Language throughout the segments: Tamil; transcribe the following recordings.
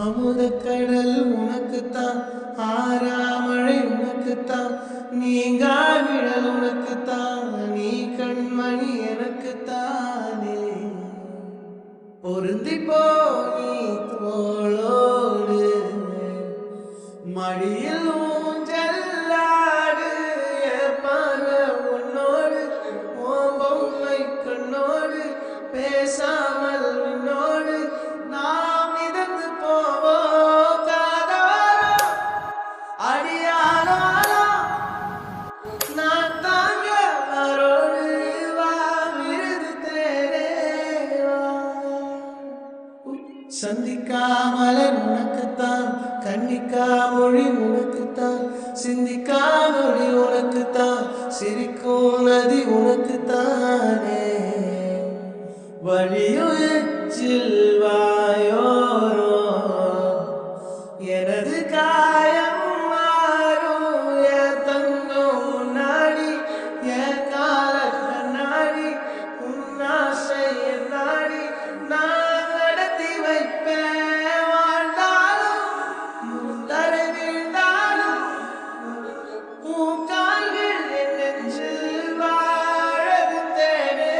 அமுதக்கடல் உனக்குத்தான், ஆறாமழை உனக்குத்தான், நீங்கா நிழல் உனக்குத்தான், நீ கண்மணி எனக்குத்தானே. பொருந்திப்போ நீ தோளோடு, மடியில் ஊஞ்சல்லாடு, பார்வை உன்னோடு, உன் பொம்மை கண்ணோடு, பேசாமல் உன்னோடு நாம் மிதந்து போவோம் காதோரம். அடியானாலோ நான் தாங்க வரோடு, வா விருது தேரேவா. சந்திக்காமலர் உனக்குத்தான், கண்ணிக்கா மொழி உனக்குத்தான், சிந்திக்கா மொழி உனக்குத்தான், சிரிக்கும் நதி உனக்குத்தானே. வழியும் எச்சில் வாயோரோ எனது காயம் மாறும், என் தங்கம் முன்னாடி, என் கால கண்ணாடி, உன்னாசை என் நாடி, நான் நடத்தி வைப்பேன். வாழ்ந்தாலும் தரை வீழ்ந்தாலும் உன் கால்கள் என் நெஞ்சில் வாழவும் தேனே.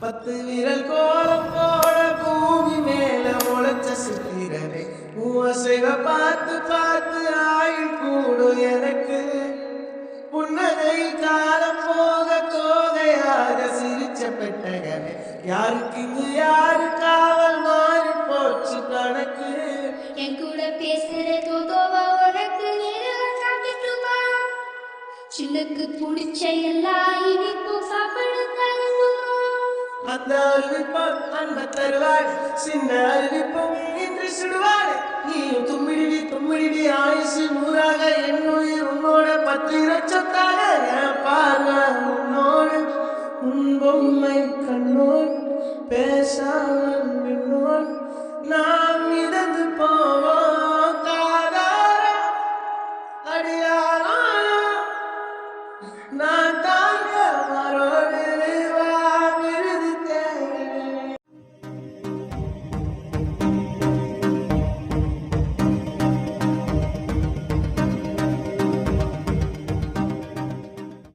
பத்து விரல் கோலம் போட பூமி மேல முளைச்ச சித்திரனே, உவசைவ பார்த்து பார்த்து ஆயுள் கூடும் எனக்கு. புன்னகை காலம் போக தோகையாக சிரிச்ச பெட்டகமே, யாருக்கு இங்கு யாரு காவல் மாறி போச்சு கணக்கு. என் கூட பேசுற தோதோவா உனக்கு காட்டுமா, சின்னுக்கு பிடிச்ச எல்லா இனிப்பும் சாப்பிடுங்க. அந்த அறிவிப்போம் அன்ப தருவாள், சின்ன அறிவிப்போம் இன்று சுடுவாள். நீயும் தும்மிடி தும்மிடி ஆயுசு நூறாக, என் உயிர் உன்னோட 10 லட்சத்தாக. என் பார்வை உன்னோடு, உன் பொம்மை கண்ணோடு, பேசாம